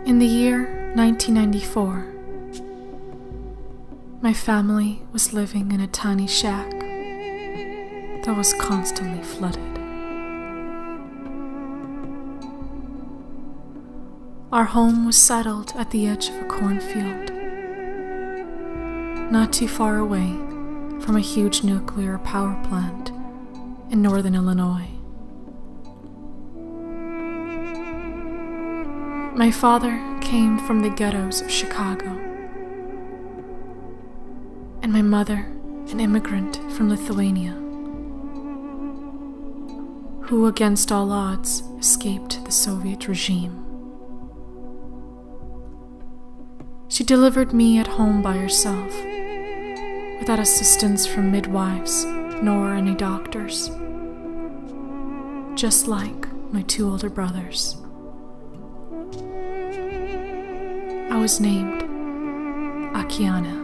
In the year 1994, my family was living in a tiny shack that was constantly flooded. Our home was settled at the edge of a cornfield, not too far away from a huge nuclear power plant in northern Illinois. My father came from the ghettos of Chicago, and my mother an immigrant from Lithuania, who against all odds escaped the Soviet regime. She delivered me at home by herself, without assistance from midwives nor any doctors, just like my two older brothers. I was named Akiane.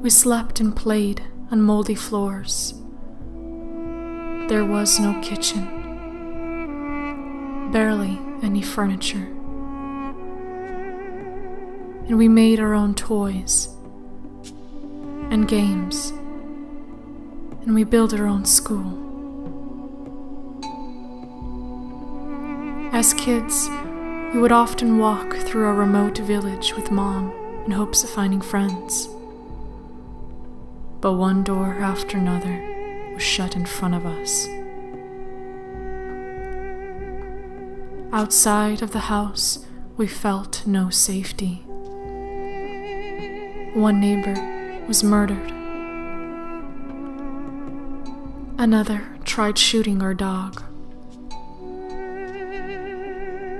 We slept and played on moldy floors. There was no kitchen, barely any furniture. And we made our own toys and games, and we built our own school. As kids, we would often walk through a remote village with Mom in hopes of finding friends. But one door after another was shut in front of us. Outside of the house, we felt no safety. One neighbor was murdered. Another tried shooting our dog.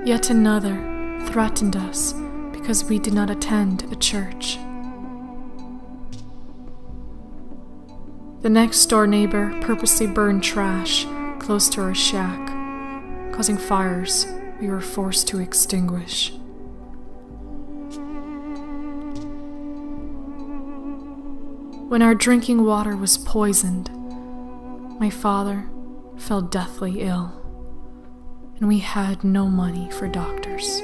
Yet another threatened us because we did not attend a church. The next door neighbor purposely burned trash close to our shack, causing fires we were forced to extinguish. When our drinking water was poisoned, my father fell deathly ill, and we had no money for doctors.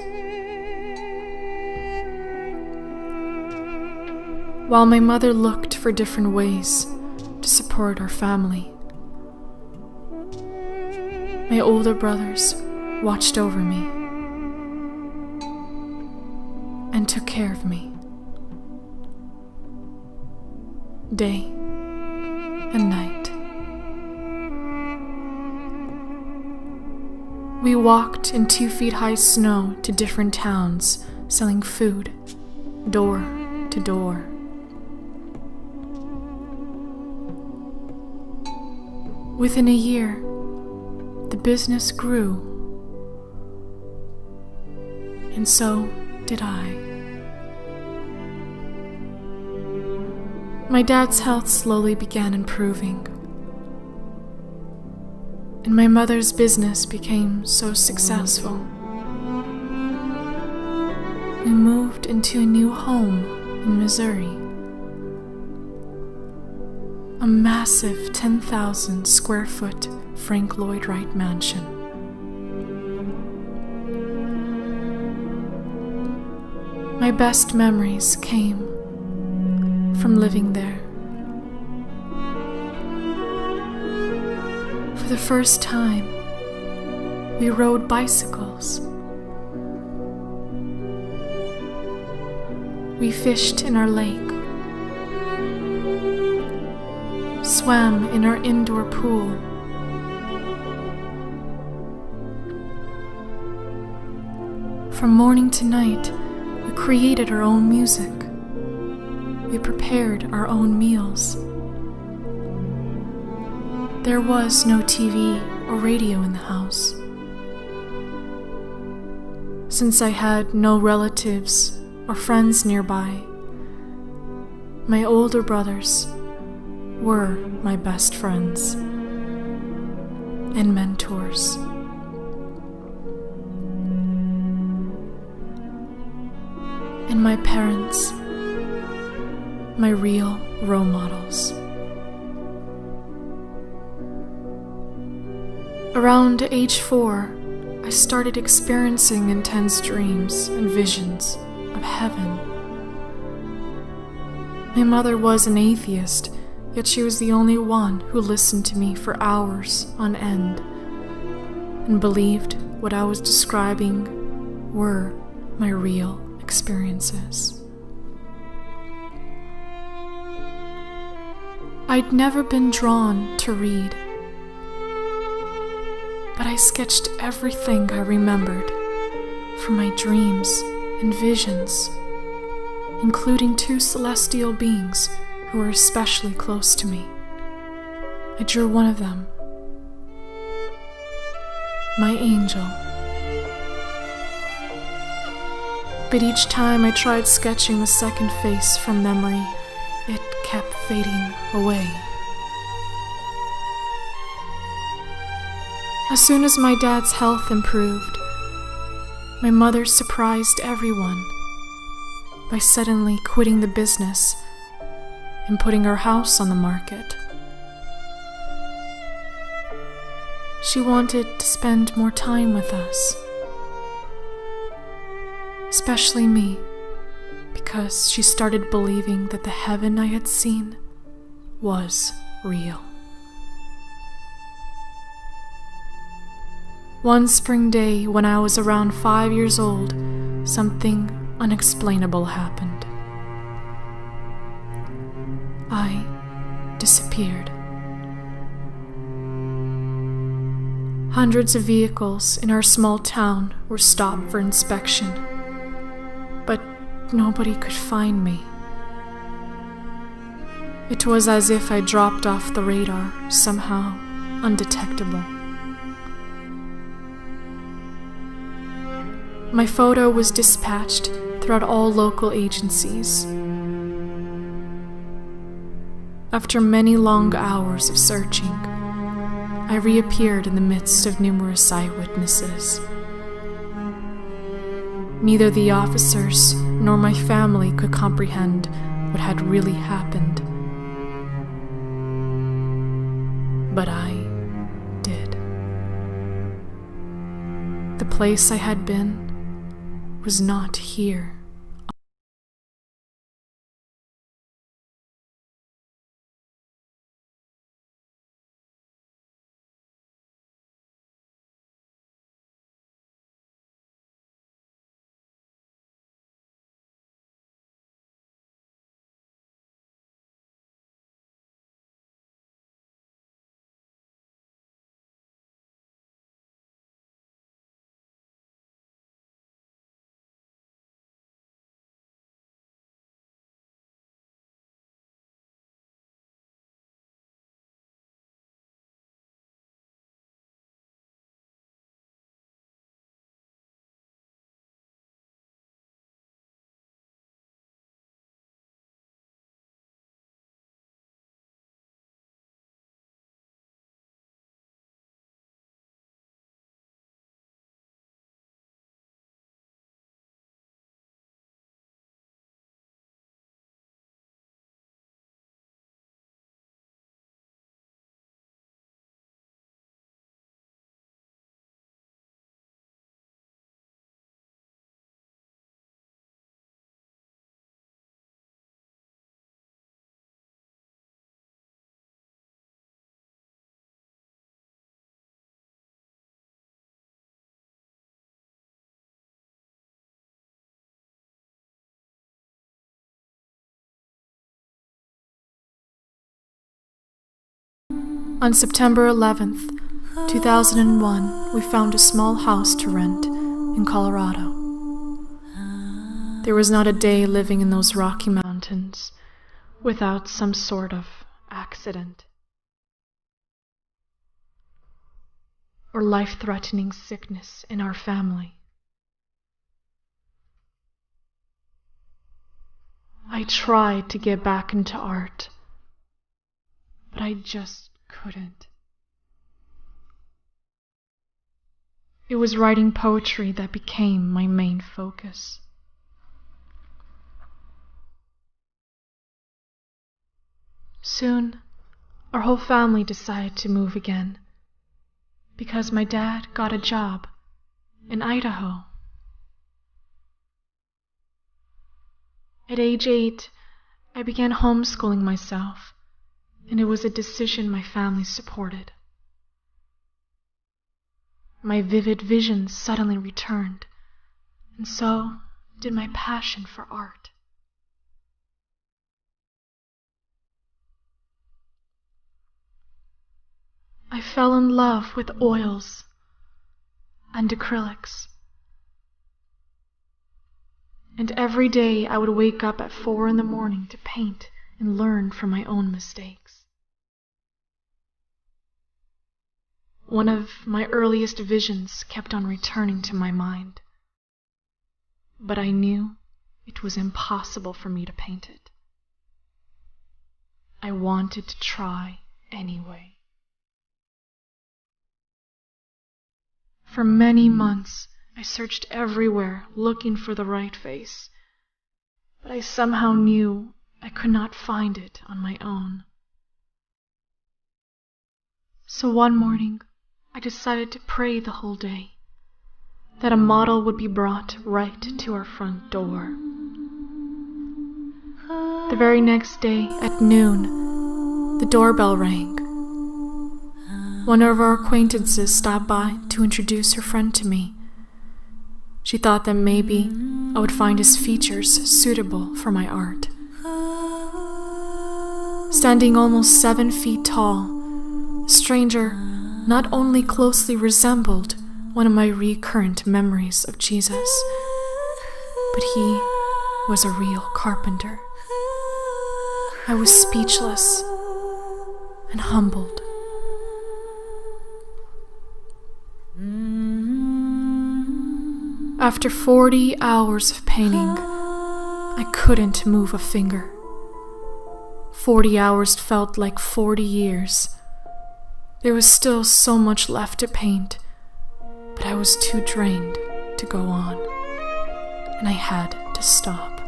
While my mother looked for different ways to support our family, my older brothers watched over me and took care of me, day and night. We walked in 2-feet-high snow to different towns, selling food, door to door. Within a year, the business grew, and so did I. My dad's health slowly began improving, and my mother's business became so successful. We moved into a new home in Missouri, a massive 10,000 square foot Frank Lloyd Wright mansion. My best memories came from living there. For the first time, we rode bicycles. We fished in our lake, swam in our indoor pool, from morning to night, we created our own music. We prepared our own meals. There was no TV or radio in the house. Since I had no relatives or friends nearby, my older brothers were my best friends and mentors. And my parents, my real role models. Around age 4, I started experiencing intense dreams and visions of heaven. My mother was an atheist, yet she was the only one who listened to me for hours on end and believed what I was describing were my real experiences. I'd never been drawn to read, but I sketched everything I remembered from my dreams and visions, including 2 celestial beings who were especially close to me. I drew one of them, my angel. But each time I tried sketching the second face from memory, it kept fading away. As soon as my dad's health improved, my mother surprised everyone by suddenly quitting the business and putting her house on the market. She wanted to spend more time with us, especially me, because she started believing that the heaven I had seen was real. One spring day when I was around 5 years old, something unexplainable happened. I disappeared. Hundreds of vehicles in our small town were stopped for inspection, but nobody could find me. It was as if I dropped off the radar, somehow undetectable. My photo was dispatched throughout all local agencies. After many long hours of searching, I reappeared in the midst of numerous eyewitnesses. Neither the officers nor my family could comprehend what had really happened. But I did. The place I had been was not here. On September 11th, 2001, we found a small house to rent in Colorado. There was not a day living in those Rocky Mountains without some sort of accident or life-threatening sickness in our family. I tried to get back into art, but I just couldn't. It was writing poetry that became my main focus. Soon, our whole family decided to move again because my dad got a job in Idaho. At age 8, I began homeschooling myself, and it was a decision my family supported. My vivid visions suddenly returned, and so did my passion for art. I fell in love with oils and acrylics. And every day I would wake up at 4 a.m. to paint and learn from my own mistakes. One of my earliest visions kept on returning to my mind, but I knew it was impossible for me to paint it. I wanted to try anyway. For many months, I searched everywhere looking for the right face, but I somehow knew I could not find it on my own. So one morning, I decided to pray the whole day, that a model would be brought right to our front door. The very next day, at noon, the doorbell rang. One of our acquaintances stopped by to introduce her friend to me. She thought that maybe I would find his features suitable for my art. Standing almost 7 feet tall, the stranger not only closely resembled one of my recurrent memories of Jesus, but he was a real carpenter. I was speechless and humbled. After 40 hours of painting, I couldn't move a finger. 40 hours felt like 40 years. There was still so much left to paint, but I was too drained to go on, and I had to stop.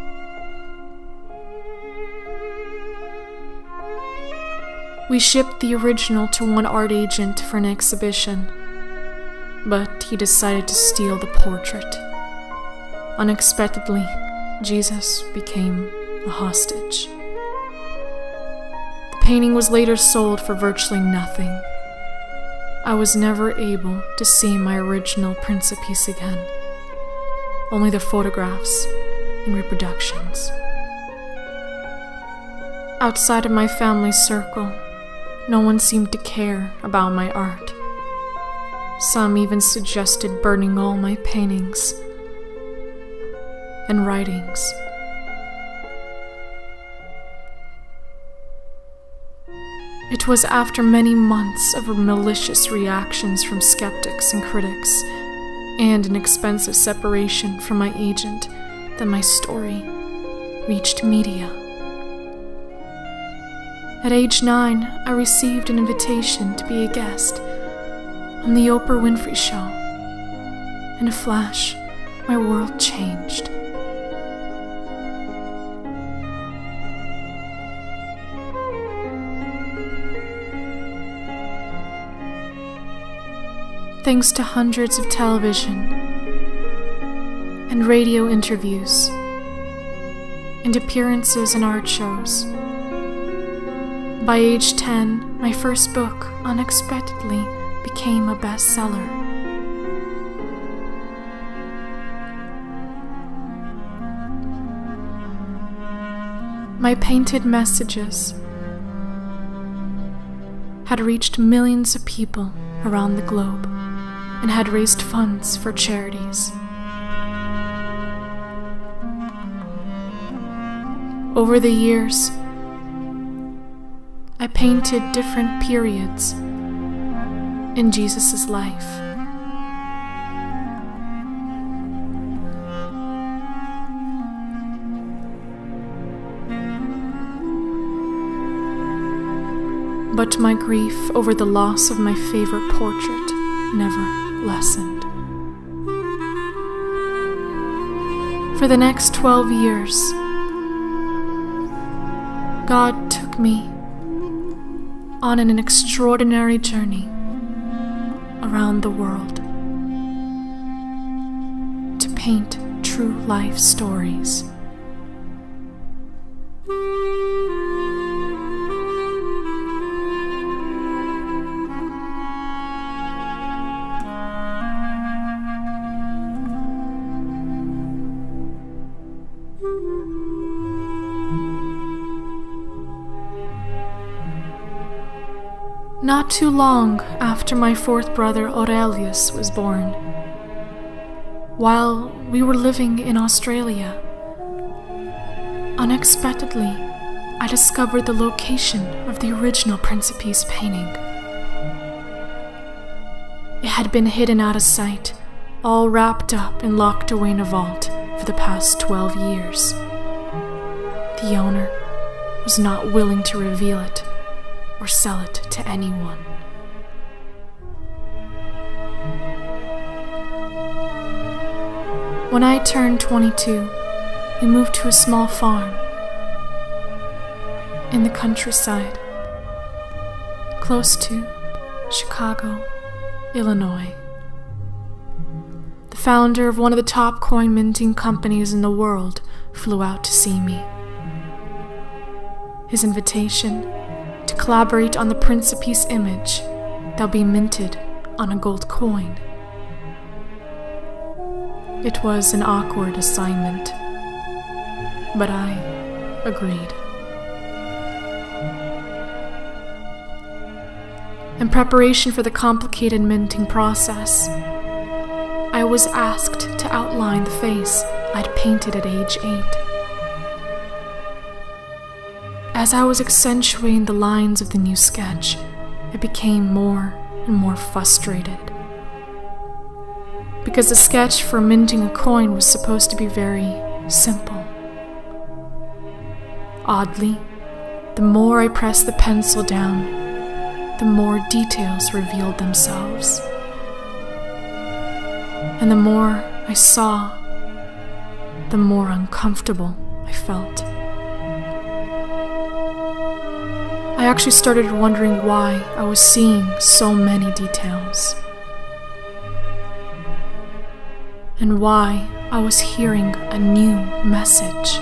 We shipped the original to one art agent for an exhibition, but he decided to steal the portrait. Unexpectedly, Jesus became a hostage. The painting was later sold for virtually nothing. I was never able to see my original Principice again, only the photographs and reproductions. Outside of my family circle, no one seemed to care about my art. Some even suggested burning all my paintings and writings. It was after many months of malicious reactions from skeptics and critics, and an expensive separation from my agent, that my story reached media. At age 9, I received an invitation to be a guest on the Oprah Winfrey Show. In a flash, my world changed. Thanks to hundreds of television and radio interviews and appearances in art shows, by age 10, my first book unexpectedly became a bestseller. My painted messages had reached millions of people around the globe and had raised funds for charities. Over the years, I painted different periods in Jesus' life. But my grief over the loss of my favorite portrait never lessened. For the next 12 years, God took me on an extraordinary journey around the world. paint true life stories. Not too long after my fourth brother Aurelius was born, while we were living in Australia, unexpectedly, I discovered the location of the original Principe's painting. It had been hidden out of sight, all wrapped up and locked away in a vault for the past 12 years. The owner was not willing to reveal it or sell it to anyone. When I turned 22, we moved to a small farm in the countryside, close to Chicago, Illinois. The founder of one of the top coin minting companies in the world flew out to see me. His invitation to collaborate on the Principe's image that'll be minted on a gold coin. It was an awkward assignment, but I agreed. In preparation for the complicated minting process, I was asked to outline the face I'd painted at age 8. As I was accentuating the lines of the new sketch, I became more and more frustrated. Because the sketch for minting a coin was supposed to be very simple. Oddly, the more I pressed the pencil down, the more details revealed themselves. And the more I saw, the more uncomfortable I felt. I actually started wondering why I was seeing so many details, and why I was hearing a new message.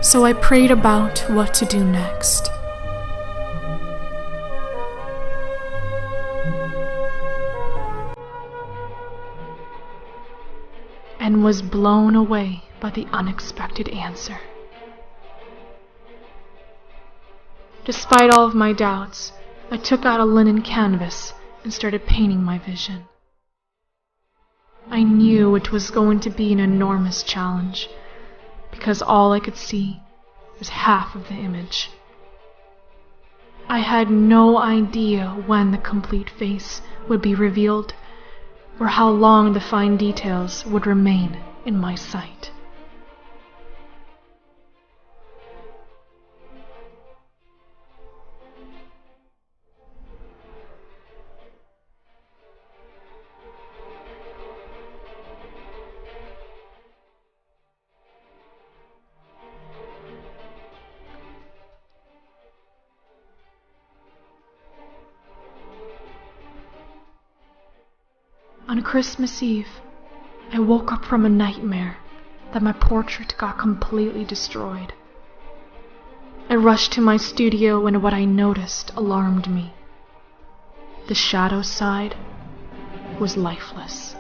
So I prayed about what to do next. And was blown away by the unexpected answer. Despite all of my doubts, I took out a linen canvas and started painting my vision. I knew it was going to be an enormous challenge, because all I could see was half of the image. I had no idea when the complete face would be revealed, or how long the fine details would remain in my sight. On Christmas Eve, I woke up from a nightmare that my portrait got completely destroyed. I rushed to my studio and what I noticed alarmed me. The shadow side was lifeless.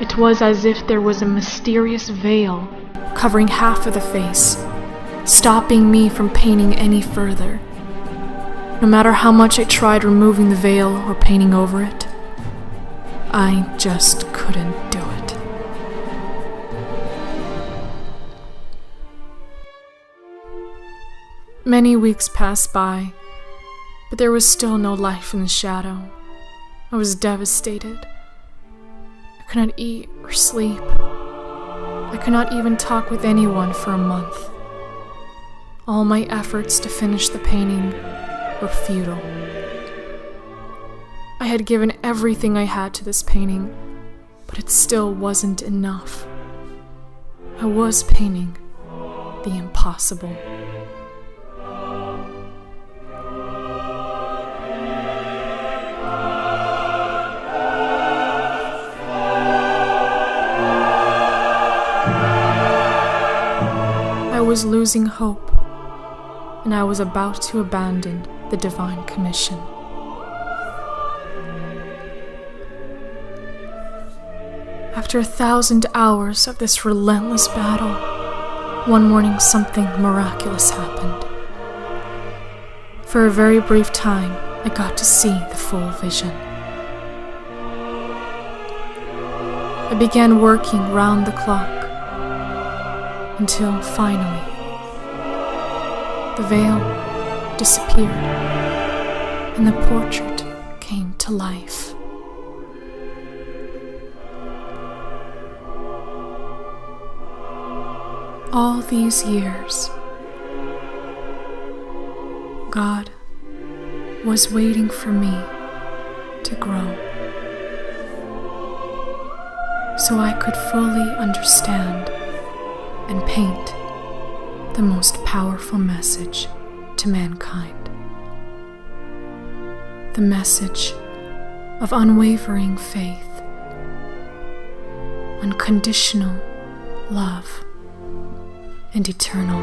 It was as if there was a mysterious veil covering half of the face, stopping me from painting any further. No matter how much I tried removing the veil or painting over it, I just couldn't do it. Many weeks passed by, but there was still no life in the shadow. I was devastated. I could not eat or sleep. I could not even talk with anyone for a month. All my efforts to finish the painting were futile. I had given everything I had to this painting, but it still wasn't enough. I was painting the impossible. was losing hope, and I was about to abandon the divine commission. After 1,000 hours of this relentless battle, one morning something miraculous happened. For a very brief time, I got to see the full vision. I began working round the clock until finally the veil disappeared and the portrait came to life. All these years, God was waiting for me to grow, so I could fully understand and paint the most powerful message to mankind. The message of unwavering faith, unconditional love, and eternal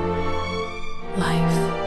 life.